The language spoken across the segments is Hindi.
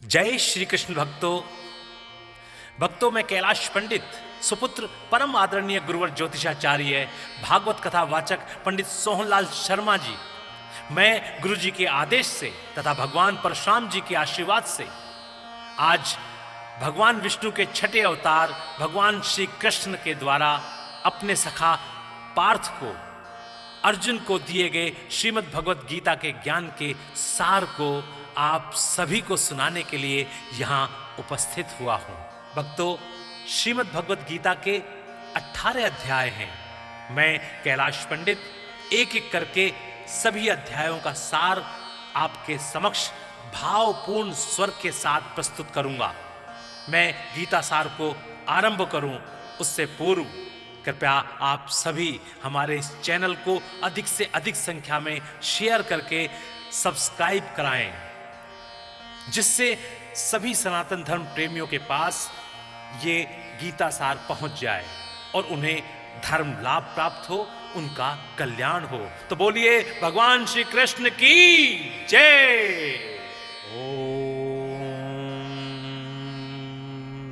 जय श्री कृष्ण भक्तों मैं कैलाश पंडित सुपुत्र परम आदरणीय गुरुवर ज्योतिषाचार्य भागवत कथा वाचक पंडित सोहनलाल शर्मा जी, मैं गुरु जी के आदेश से तथा भगवान परशुराम जी के आशीर्वाद से आज भगवान विष्णु के छठे अवतार भगवान श्री कृष्ण के द्वारा अपने सखा पार्थ को अर्जुन को दिए गए श्रीमद् भगवत गीता के ज्ञान के सार को आप सभी को सुनाने के लिए यहाँ उपस्थित हुआ हूँ। भक्तों, श्रीमद् भगवत गीता के 18 अध्याय हैं। मैं कैलाश पंडित एक एक करके सभी अध्यायों का सार आपके समक्ष भावपूर्ण स्वर के साथ प्रस्तुत करूंगा। मैं गीता सार को आरंभ करूं उससे पूर्व कृपया आप सभी हमारे इस चैनल को अधिक से अधिक संख्या में शेयर करके सब्सक्राइब कराएं, जिससे सभी सनातन धर्म प्रेमियों के पास ये गीता सार पहुंच जाए और उन्हें धर्म लाभ प्राप्त हो, उनका कल्याण हो। तो बोलिए भगवान श्री कृष्ण की जय। ओम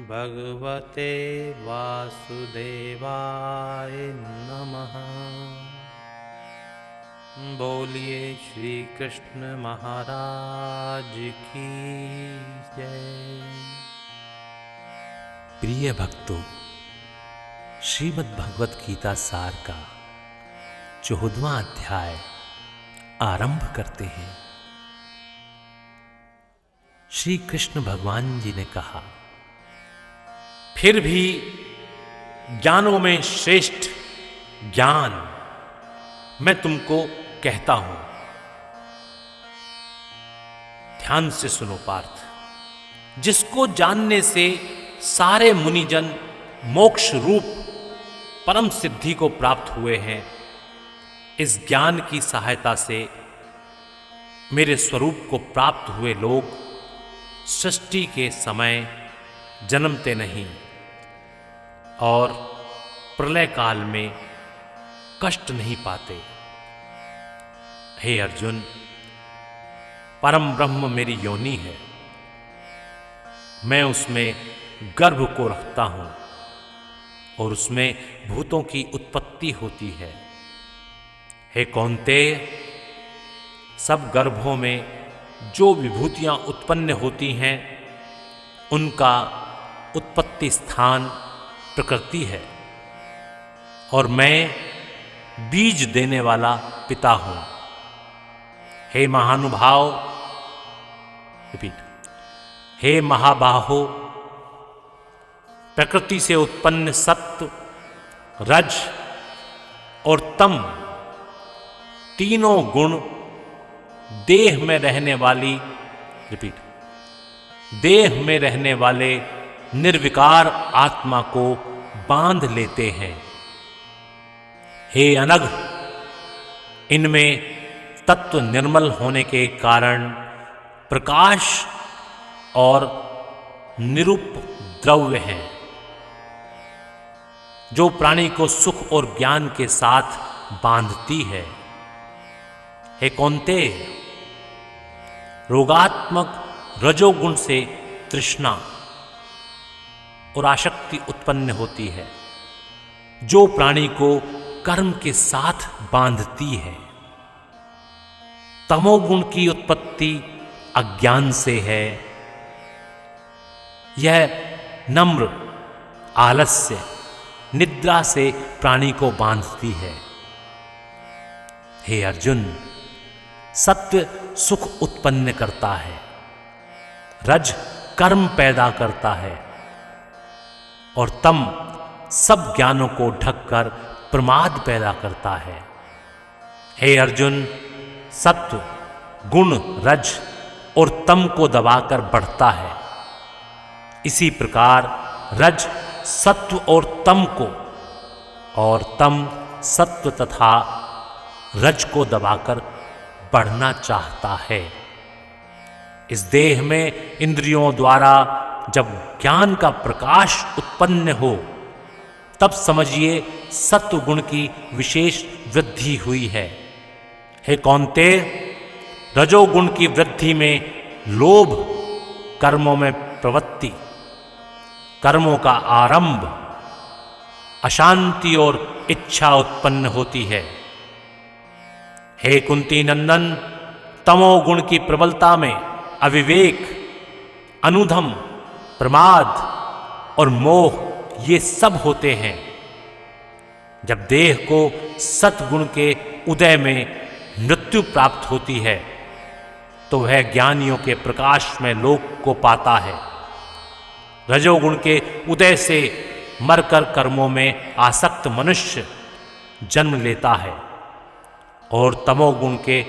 भगवते वासुदेवाय नमः। बोलिए श्री कृष्ण महाराज की जय। प्रिय भक्तों, श्रीमद् भगवत गीता सार का 14वां अध्याय आरंभ करते हैं। श्री कृष्ण भगवान जी ने कहा, फिर भी ज्ञानों में श्रेष्ठ ज्ञान मैं तुमको कहता हूं। ध्यान से सुनो पार्थ, जिसको जानने से सारे मुनिजन मोक्ष रूप परम सिद्धि को प्राप्त हुए हैं, इस ज्ञान की सहायता से मेरे स्वरूप को प्राप्त हुए लोग सृष्टि के समय जन्मते नहीं और प्रलय काल में कष्ट नहीं पाते। हे अर्जुन, परम ब्रह्म मेरी योनि है, मैं उसमें गर्भ को रखता हूं और उसमें भूतों की उत्पत्ति होती है। हे कौन्तेय, सब गर्भों में जो विभूतियां उत्पन्न होती हैं उनका उत्पत्ति स्थान प्रकृति है और मैं बीज देने वाला पिता हूं। हे महानुभाव, रिपीट, हे महाबाहो, प्रकृति से उत्पन्न सत्व, रज और तम तीनों गुण देह में रहने वाली, रिपीट, देह में रहने वाले निर्विकार आत्मा को बांध लेते हैं। हे अनघ, इनमें तत्व निर्मल होने के कारण प्रकाश और निरूप द्रव्य है, जो प्राणी को सुख और ज्ञान के साथ बांधती है। हे कौन्तेय, रोगात्मक रजोगुण से तृष्णा और आसक्ति उत्पन्न होती है, जो प्राणी को कर्म के साथ बांधती है। तमोगुण की उत्पत्ति अज्ञान से है, यह नम्र आलस्य निद्रा से प्राणी को बांधती है। हे अर्जुन, सत्य सुख उत्पन्न करता है, रज कर्म पैदा करता है और तम सब ज्ञानों को ढककर प्रमाद पैदा करता है। हे अर्जुन, सत्व गुण रज और तम को दबाकर बढ़ता है, इसी प्रकार रज सत्व और तम को और तम सत्व तथा रज को दबाकर बढ़ना चाहता है। इस देह में इंद्रियों द्वारा जब ज्ञान का प्रकाश उत्पन्न हो, तब समझिए सत्व गुण की विशेष वृद्धि हुई है। हे कौन्तेय, रजोगुण की वृद्धि में लोभ, कर्मों में प्रवृत्ति, कर्मों का आरंभ, अशांति और इच्छा उत्पन्न होती है। हे कुंती नंदन, तमोगुण की प्रबलता में अविवेक, अनुधम, प्रमाद और मोह ये सब होते हैं। जब देह को सतगुण के उदय में मृत्यु प्राप्त होती है तो वह ज्ञानियों के प्रकाश में लोक को पाता है। रजोगुण के उदय से मरकर कर्मों में आसक्त मनुष्य जन्म लेता है और तमोगुण के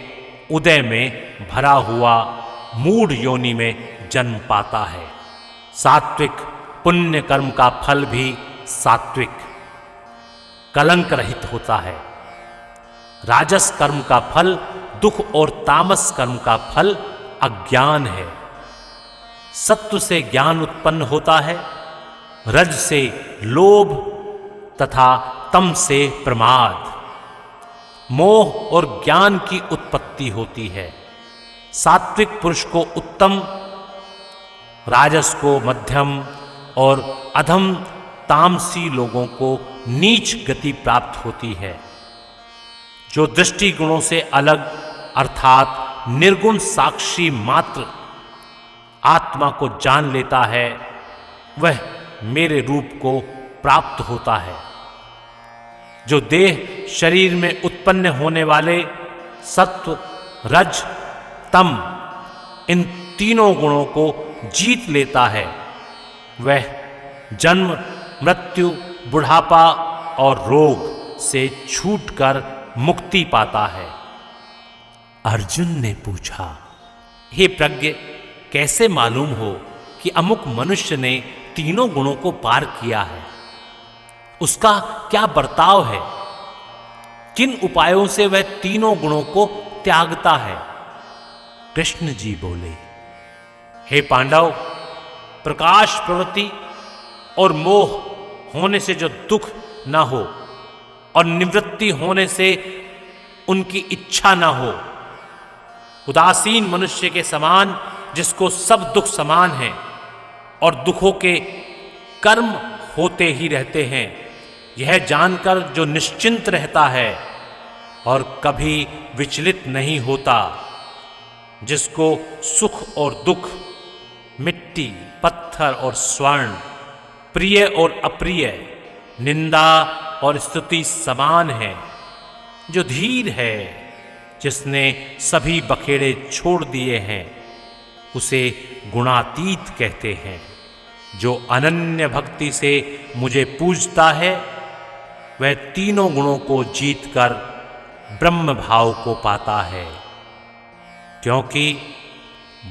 उदय में भरा हुआ मूढ़ योनि में जन्म पाता है। सात्विक पुण्य कर्म का फल भी सात्विक, कलंक रहित होता है। राजस कर्म का फल दुख और तामस कर्म का फल अज्ञान है। सत्व से ज्ञान उत्पन्न होता है, रज से लोभ तथा तम से प्रमाद, मोह और ज्ञान की उत्पत्ति होती है। सात्विक पुरुष को उत्तम, राजस को मध्यम और अधम तामसी लोगों को नीच गति प्राप्त होती है। जो दृष्टि गुणों से अलग अर्थात निर्गुण साक्षी मात्र आत्मा को जान लेता है, वह मेरे रूप को प्राप्त होता है। जो देह शरीर में उत्पन्न होने वाले सत्व, रज, तम इन तीनों गुणों को जीत लेता है, वह जन्म, मृत्यु, बुढ़ापा और रोग से छूटकर मुक्ति पाता है। अर्जुन ने पूछा, हे प्रज्ञ, कैसे मालूम हो कि अमुक मनुष्य ने तीनों गुणों को पार किया है? उसका क्या बर्ताव है? किन उपायों से वह तीनों गुणों को त्यागता है? कृष्ण जी बोले, हे पांडव, प्रकाश प्रवृत्ति और मोह होने से जो दुख न हो और निवृत्ति होने से उनकी इच्छा न हो, उदासीन मनुष्य के समान जिसको सब दुख समान हैं और दुखों के कर्म होते ही रहते हैं, यह जानकर जो निश्चिंत रहता है और कभी विचलित नहीं होता, जिसको सुख और दुख, मिट्टी, पत्थर और स्वर्ण, प्रिय और अप्रिय, निंदा और स्तुति समान है, जो धीर है, जिसने सभी बखेड़े छोड़ दिए हैं, उसे गुणातीत कहते हैं। जो अनन्य भक्ति से मुझे पूजता है, वह तीनों गुणों को जीतकर ब्रह्म भाव को पाता है, क्योंकि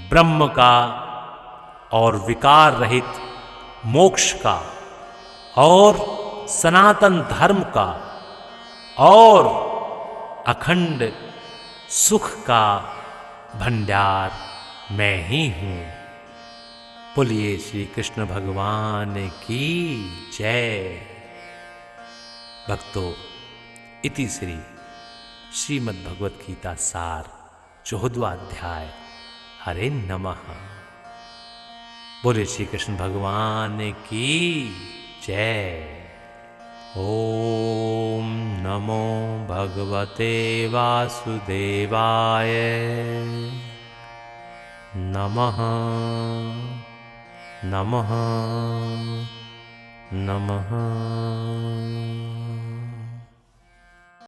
ब्रह्म का और विकार रहित मोक्ष का और सनातन धर्म का और अखंड सुख का भंडार मैं ही हूं। बोलिए श्री कृष्ण भगवान की जय। भक्तों, इति श्री श्रीमद् भगवत गीता सार 14वां अध्याय। हरे नमः। बोले श्री कृष्ण भगवान की जय। ओम नमो भगवते वासुदेवाय। नमः नमः नमः।